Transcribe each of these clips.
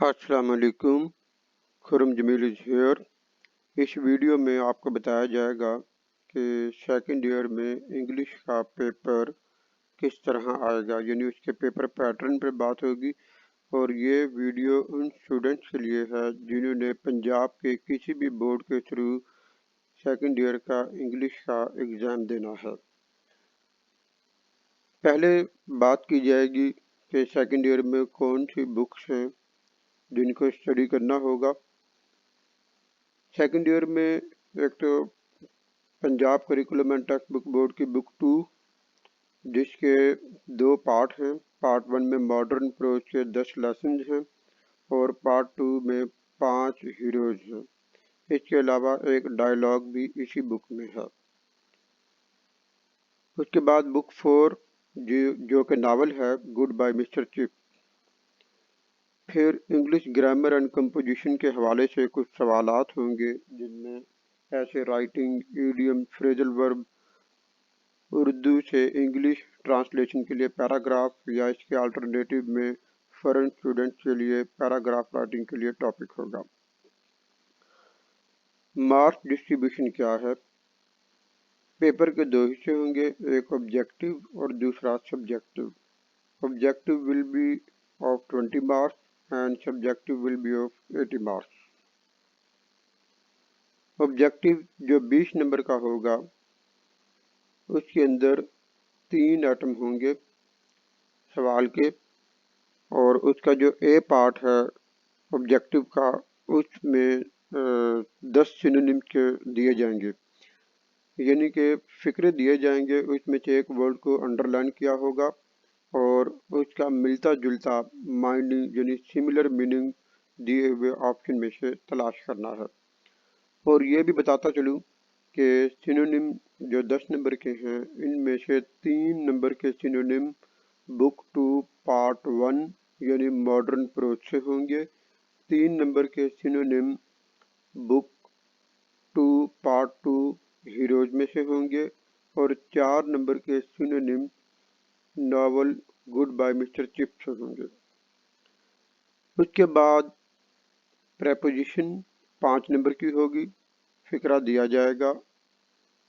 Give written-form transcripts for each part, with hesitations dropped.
अस्सलाम वालेकुम। Khurram Jameel is here. इस वीडियो में आपको बताया जाएगा कि सेकंड ईयर में इंग्लिश का पेपर किस तरह आएगा, यानी उसके पेपर पैटर्न पे बात होगी। और ये वीडियो उन स्टूडेंट्स के लिए है जिन्होंने पंजाब के किसी भी बोर्ड के थ्रू सेकंड ईयर का इंग्लिश का एग्ज़ाम देना है। पहले बात की जाएगी कि सेकंड ईयर में कौन सी बुक्स हैं जिनको स्टडी करना होगा। सेकंड ईयर में एक तो Punjab curriculum and text book board की बुक 2, जिसके 2 पार्ट हैं। पार्ट 1 में मॉडर्न प्रोज के 10 लेसन हैं और पार्ट 2 में 5 हीरोज हैं। इसके अलावा एक डायलॉग भी इसी बुक में है। उसके बाद बुक 4 जो कि नावल है, गुड बाय मिस्टर चिप। फिर इंग्लिश ग्रामर एंड कंपोजिशन के हवाले से कुछ सवालात होंगे, जिनमें ऐसे writing, idiom, phrasal verb, Urdu से इंग्लिश ट्रांसलेशन के लिए पैराग्राफ या इसके अल्टरनेटिव में फॉरेन स्टूडेंट्स के लिए पैराग्राफ राइटिंग के लिए टॉपिक होगा। मार्क्स डिस्ट्रीब्यूशन क्या है? पेपर के 2 हिस्से होंगे, एक ऑब्जेक्टिव और दूसरा subjective. Objective will be of 20 marks and subjective will be of 80 marks. Objective जो 20 नंबर का होगा, उसके अंदर 3 आइटम होंगे सवाल के, और उसका जो ए पार्ट है ऑब्जेक्टिव का, उसमें 10 सिनोनिम के दिए जाएंगे, यानी कि फिक्रे दिए जाएंगे। उसमें से एक वर्ड को अंडरलाइन किया होगा और उसका मिलता जुलता माइनिंग यानी सिमिलर मीनिंग दिए हुए ऑप्शन में से तलाश करना है। और ये भी बताता चलूँ कि सिनोनिम जो 10 नंबर के हैं, इनमें से 3 नंबर के सिनोनिम बुक 2 पार्ट 1 यानी मॉडर्न प्रोज से होंगे, 3 नंबर के सिनोनिम बुक 2 पार्ट 2 हीरोज में से होंगे, और 4 नंबर के synonym novel goodbye Mr Chip से होंगे। उसके बाद प्रेपोजिशन 5 नंबर की होगी, फिक्रा दिया जाएगा,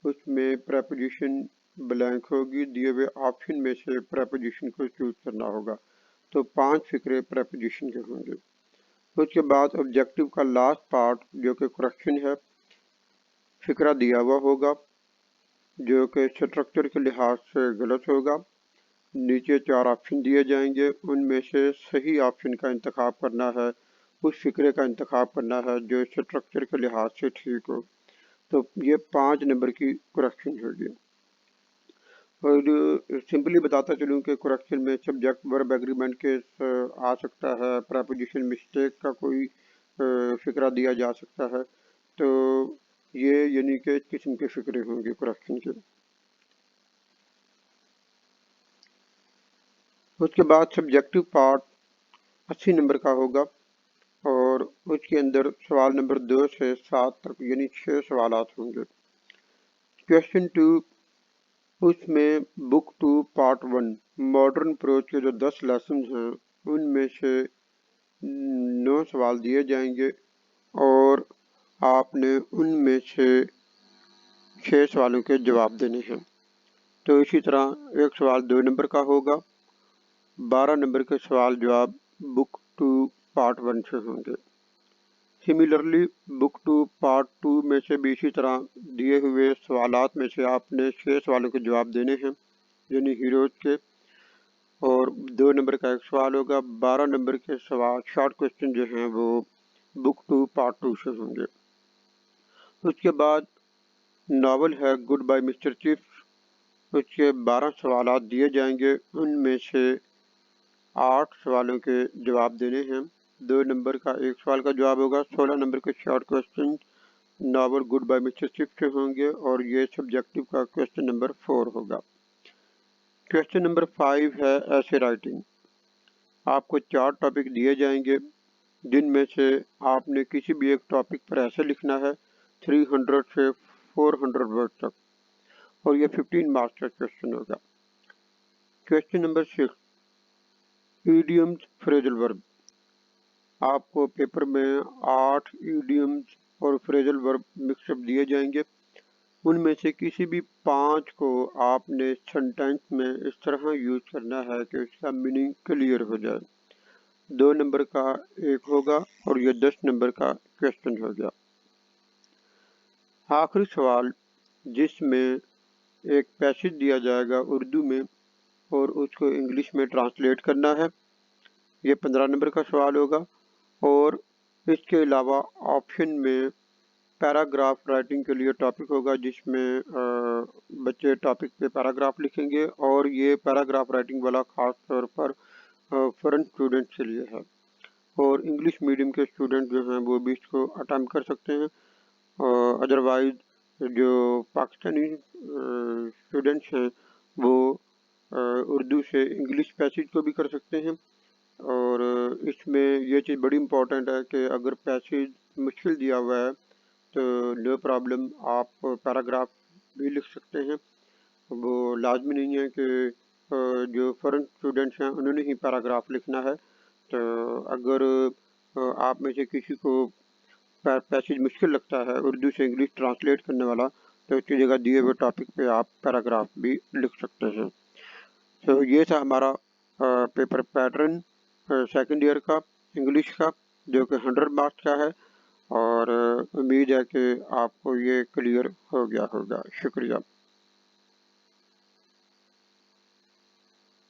उसमें प्रेपोजिशन ब्लैंक होगी, दिए हुए ऑप्शन में से प्रेपोजिशन को चूज करना होगा। तो 5 फिक्रे प्रेपोजिशन के होंगे। उसके बाद ऑब्जेक्टिव का लास्ट पार्ट जो कि करेक्शन है, फिक्रा दिया हुआ होगा जो कि स्ट्रक्चर के लिहाज से गलत होगा। नीचे 4 ऑप्शन दिए जाएंगे, उनमें से सही ऑप्शन का इंतखाब करना है, उस फिक्रे का इंतखाब करना है जो स्ट्रक्चर के लिहाज से ठीक हो। तो ये 5 नंबर की करेक्शन होगी। और सिंपली बताता चलूँ कि करेक्शन में सब्जेक्ट वर्ब एग्रीमेंट के आ सकता है, प्रेपोजिशन मिस्टेक का कोई फिक्रा दिया जा सकता है। तो ये यानी कि इस किस्म के फिक्रे होंगे करेक्शन के। उसके बाद सब्जेक्टिव पार्ट 80 नंबर का होगा और उसके अंदर सवाल नंबर 2 से 7 तक यानी 6 सवालात होंगे। क्वेश्चन 2, उसमें बुक 2 पार्ट 1 मॉडर्न प्रोज के जो 10 लेसन हैं, उनमें से 9 सवाल दिए जाएंगे और आपने उनमें से 6 सवालों के जवाब देने हैं। तो इसी तरह एक सवाल 2 नंबर का होगा, 12 नंबर के सवाल जवाब बुक 2 पार्ट 1 से होंगे। सिमिलरली बुक 2 पार्ट 2 में से भी इसी तरह दिए हुए सवालात में से आपने 6 सवालों के जवाब देने हैं यानी हीरोज के, और 2 नंबर का एक सवाल होगा। 12 नंबर के सवाल शॉर्ट क्वेश्चन जो हैं वो बुक 2 पार्ट 2 से होंगे। उसके बाद नावल है गुड बाय मिस्टर चिप, उसके 12 सवालात दिए जाएंगे, उनमें से 8 सवालों के जवाब देने हैं। 2 नंबर का एक सवाल का जवाब होगा। 16 नंबर के short question novel goodbye Mr Chip से होंगे और ये सब्जेक्टिव का क्वेश्चन नंबर 4 होगा। क्वेश्चन नंबर 5 है ऐसे राइटिंग। आपको 4 टॉपिक दिए जाएंगे, जिनमें से आपने किसी भी एक टॉपिक पर ऐसे लिखना है 300 से 400 वर्ड तक, और ये 15 मार्क्स का क्वेश्चन होगा। Question number 6, idioms phrasal verb. آپ کو پیپر میں 8 ایڈیمز اور فریزل ورب مکس اپ دیے جائیں گے. ان میں سے کسی بھی 5 کو آپ نے سینٹینس میں اس طرح یوز کرنا ہے کہ اس کا میننگ کلیئر ہو جائے. 2 نمبر کا ایک ہوگا اور یہ 10 نمبر کا کویشچن ہو گیا. آخری سوال جس میں ایک پیسج دیا جائے گا اردو میں اور اس کو انگلش میں ٹرانسلیٹ کرنا ہے. یہ 15 نمبر کا سوال ہوگا. اور اس کے علاوہ آپشن میں پیراگراف رائٹنگ کے لیے ٹاپک ہوگا جس میں بچے ٹاپک پہ پیراگراف لکھیں گے، اور یہ پیراگراف رائٹنگ والا خاص طور پر فورن اسٹوڈنٹ کے لیے ہے. اور انگلش میڈیم کے اسٹوڈنٹ جو ہیں وہ بھی اس کو اٹیمپٹ کر سکتے ہیں. ادروائز جو پاکستانی اسٹوڈنٹس ہیں وہ اردو سے انگلش پیسج کو بھی کر سکتے ہیں. اور اس میں یہ چیز بڑی امپورٹنٹ ہے کہ اگر پیسج مشکل دیا ہوا ہے تو نو پرابلم، آپ پیراگراف بھی لکھ سکتے ہیں. وہ لازمی نہیں ہے کہ جو فورن اسٹوڈنٹس ہیں انہوں نے ہی پیراگراف لکھنا ہے. تو اگر آپ میں سے کسی کو پیسج مشکل لگتا ہے اردو سے انگلش ٹرانسلیٹ کرنے والا، تو اس کی جگہ دیے ہوئے ٹاپک پہ آپ پیراگراف بھی لکھ سکتے ہیں. تو یہ تھا ہمارا پیپر پیٹرن سیکنڈ ایئر کا انگلش کا، جو کہ 100 مارکس کا ہے. اور امید ہے کہ آپ کو یہ کلیئر ہو گیا ہوگا. شکریہ.